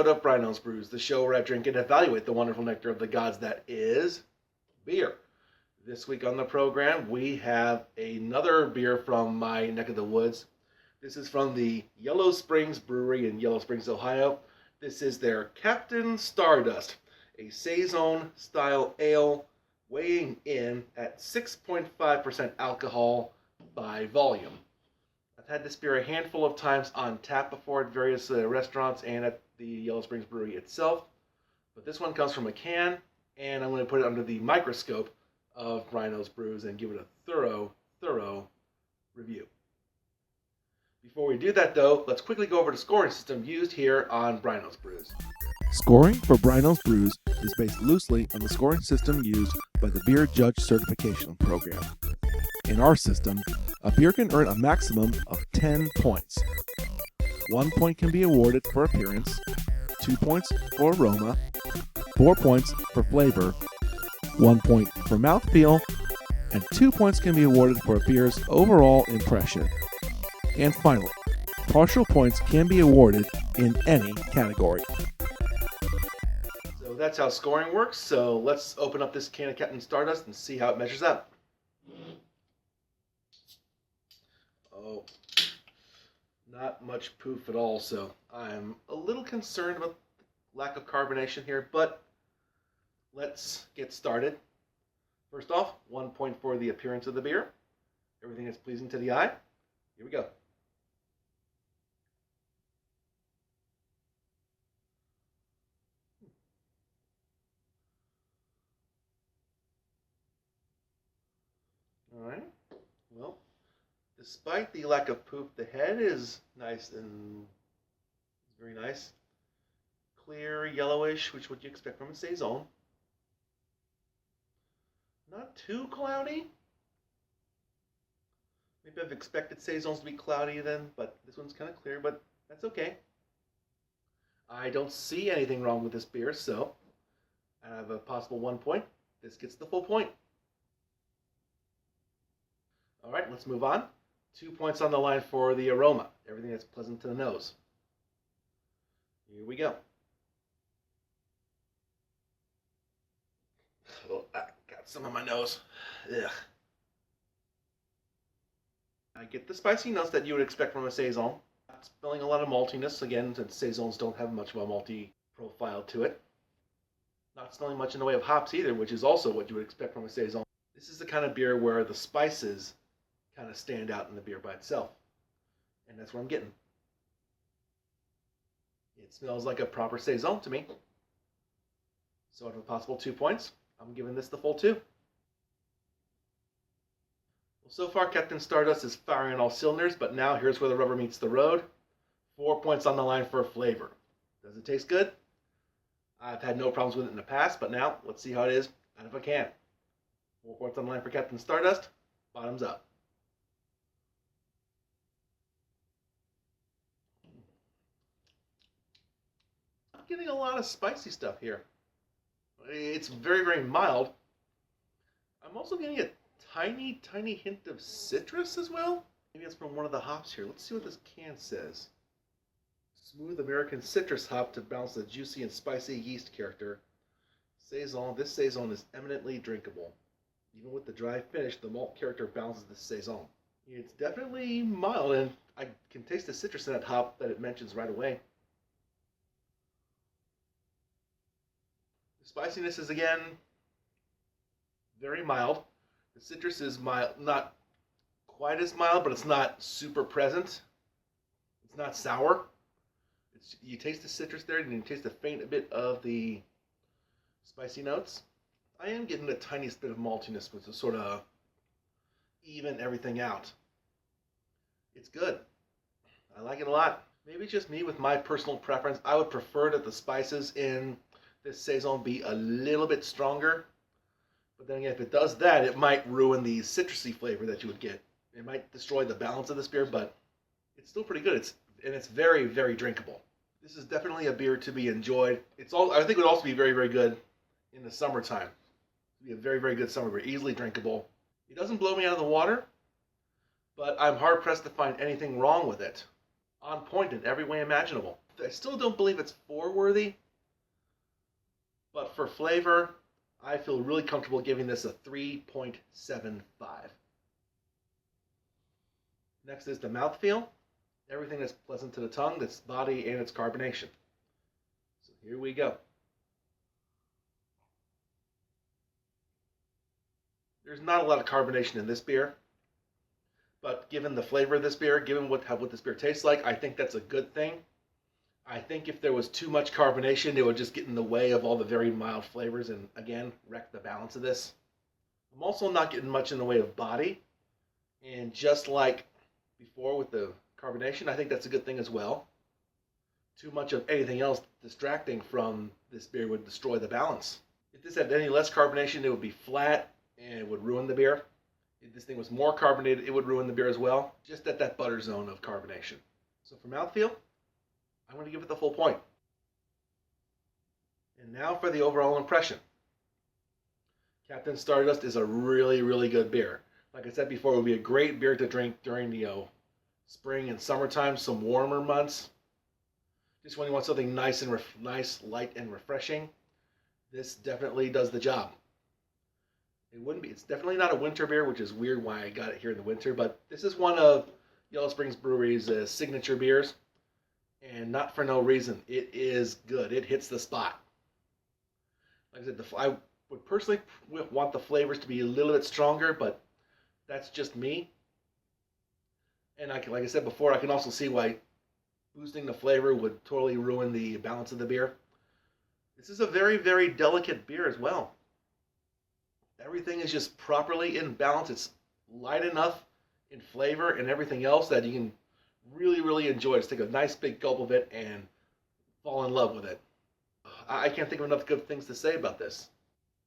episode of Bryno's Brews, the show where I drink and evaluate the wonderful nectar of the gods that is beer. This week on the program, we have another beer from my neck of the woods. This is from the Yellow Springs Brewery in Yellow Springs, Ohio. This is their Captain Stardust, a saison-style ale weighing in at 6.5% alcohol by volume. I've had this beer a handful of times on tap before at various restaurants and at the Yellow Springs Brewery itself. But this one comes from a can, and I'm going to put it under the microscope of Bryno's Brews and give it a thorough review. Before we do that, though, let's quickly go over the scoring system used here on Bryno's Brews. Scoring for Bryno's Brews is based loosely on the scoring system used by the Beer Judge Certification Program. In our system, a beer can earn a maximum of 10 points. 1 point can be awarded for appearance, 2 points for aroma, 4 points for flavor, 1 point for mouthfeel, and 2 points can be awarded for a beer's overall impression. And finally, partial points can be awarded in any category. So that's how scoring works. So let's open up this can of Captain Stardust and see how it measures up. Oh, not much poof at all, so I'm a little concerned about the lack of carbonation here, but let's get started. First off, 1 point for the appearance of the beer. Everything is pleasing to the eye. Here we go. All right, well, despite the lack of poof, the head is nice and very nice. Clear, yellowish, which would you expect from a saison. Not too cloudy. Maybe I've expected saisons to be cloudy then, but this one's kind of clear, but that's okay. I don't see anything wrong with this beer, so I have a possible 1 point. This gets the full point. All right, let's move on. 2 points on the line for the aroma. Everything that's pleasant to the nose. Here we go. Oh, I got some on my nose. Ugh. I get the spicy notes that you would expect from a saison. Not smelling a lot of maltiness, again, since saisons don't have much of a malty profile to it. Not smelling much in the way of hops either, which is also what you would expect from a saison. This is the kind of beer where the spices kind of stand out in the beer by itself. And that's what I'm getting. It smells like a proper saison to me. So out of a possible 2 points, I'm giving this the full 2. Well, so far Captain Stardust is firing on all cylinders, but now here's where the rubber meets the road. 4 points on the line for flavor. Does it taste good? I've had no problems with it in the past, but now let's see how it is out of a can. 4 points on the line for Captain Stardust. Bottoms up. Getting a lot of spicy stuff here. It's very mild. I'm also getting a tiny hint of citrus as well. Maybe it's from one of the hops here. Let's see what this can says. Smooth American citrus hop to balance the juicy and spicy yeast character. Saison. This saison is eminently drinkable. Even with the dry finish, the malt character balances this saison. It's definitely mild, and I can taste the citrus in that hop that it mentions right away. The spiciness is, again, very mild. The citrus is mild, not quite as mild, but it's not super present. It's not sour. You taste the citrus there, and you taste a faint bit of the spicy notes. I am getting the tiniest bit of maltiness, which is sort of even everything out. It's good. I like it a lot. Maybe it's just me with my personal preference. I would prefer that the spices in this saison be a little bit stronger. But then again, if it does that, it might ruin the citrusy flavor that you would get. It might destroy the balance of this beer, but it's still pretty good. It's very drinkable. This is definitely a beer to be enjoyed. I think it would also be very good in the summertime. It would be a very good summer beer, easily drinkable. It doesn't blow me out of the water, but I'm hard pressed to find anything wrong with it. On point in every way imaginable. I still don't believe it's 4 worthy, but for flavor, I feel really comfortable giving this a 3.75. Next is the mouthfeel. Everything that's pleasant to the tongue, its body, and its carbonation. So here we go. There's not a lot of carbonation in this beer, but given the flavor of this beer, given what this beer tastes like, I think that's a good thing. I think if there was too much carbonation, it would just get in the way of all the very mild flavors and, again, wreck the balance of this. I'm also not getting much in the way of body, and just like before with the carbonation, I think that's a good thing as well. Too much of anything else distracting from this beer would destroy the balance. If this had any less carbonation, it would be flat and it would ruin the beer. If this thing was more carbonated, it would ruin the beer as well, just at that butter zone of carbonation. So for mouthfeel, I'm going to give it the full point. And now for the overall impression. Captain Stardust is a really, really good beer. Like I said before, it would be a great beer to drink during the spring and summertime, some warmer months. Just when you want something nice and nice, light and refreshing, this definitely does the job. It's definitely not a winter beer, which is weird why I got it here in the winter, but this is one of Yellow Springs Brewery's signature beers, and not for no reason. It is good. It hits the spot. Like I said, I would personally want the flavors to be a little bit stronger, but that's just me. And like I said before, I can also see why boosting the flavor would totally ruin the balance of the beer. This is a very, very delicate beer as well. Everything is just properly in balance. It's light enough in flavor and everything else that you can really, really enjoy. Just take a nice big gulp of it and fall in love with it. I can't think of enough good things to say about this.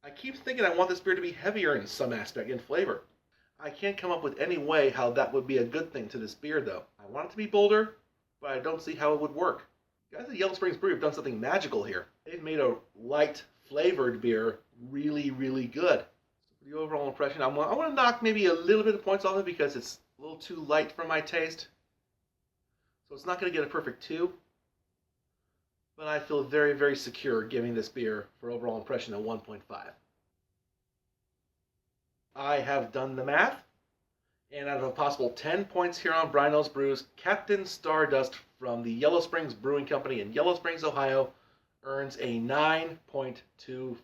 I keep thinking I want this beer to be heavier in some aspect in flavor. I can't come up with any way how that would be a good thing to this beer, though. I want it to be bolder, but I don't see how it would work. The guys at Yellow Springs Brewery have done something magical here. They've made a light, flavored beer really, really good. So for the overall impression, I want to knock maybe a little bit of points off it because it's a little too light for my taste. So it's not going to get a perfect 2. But I feel very, very secure giving this beer for overall impression a 1.5. I have done the math, and out of a possible 10 points here on Bryno's Brews, Captain Stardust from the Yellow Springs Brewing Company in Yellow Springs, Ohio, earns a 9.25.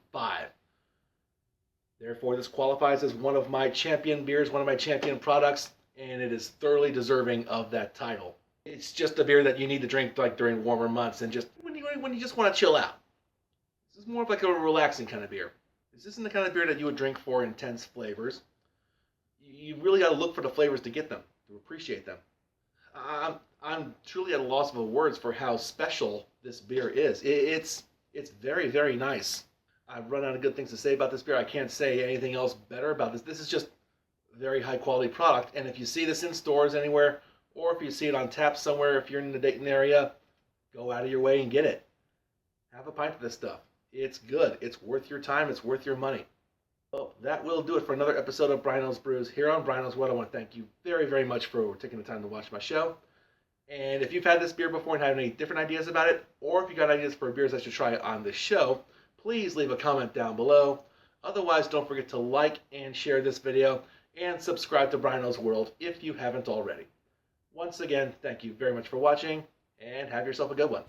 Therefore, this qualifies as one of my champion beers, one of my champion products, and it is thoroughly deserving of that title. It's just a beer that you need to drink like during warmer months and just when you just want to chill out. This is more of like a relaxing kind of beer. This isn't the kind of beer that you would drink for intense flavors. You really got to look for the flavors to get them, to appreciate them. I'm truly at a loss of words for how special this beer is. It's very, very nice. I've run out of good things to say about this beer. I can't say anything else better about this. This is just a very high quality product. And if you see this in stores anywhere, or if you see it on tap somewhere, if you're in the Dayton area, go out of your way and get it. Have a pint of this stuff. It's good. It's worth your time. It's worth your money. Well, that will do it for another episode of Bryno's Brews here on Bryno's World. I want to thank you very, very much for taking the time to watch my show. And if you've had this beer before and have any different ideas about it, or if you got ideas for beers I should try on this show, please leave a comment down below. Otherwise, don't forget to like and share this video and subscribe to Bryno's World if you haven't already. Once again, thank you very much for watching, and have yourself a good one.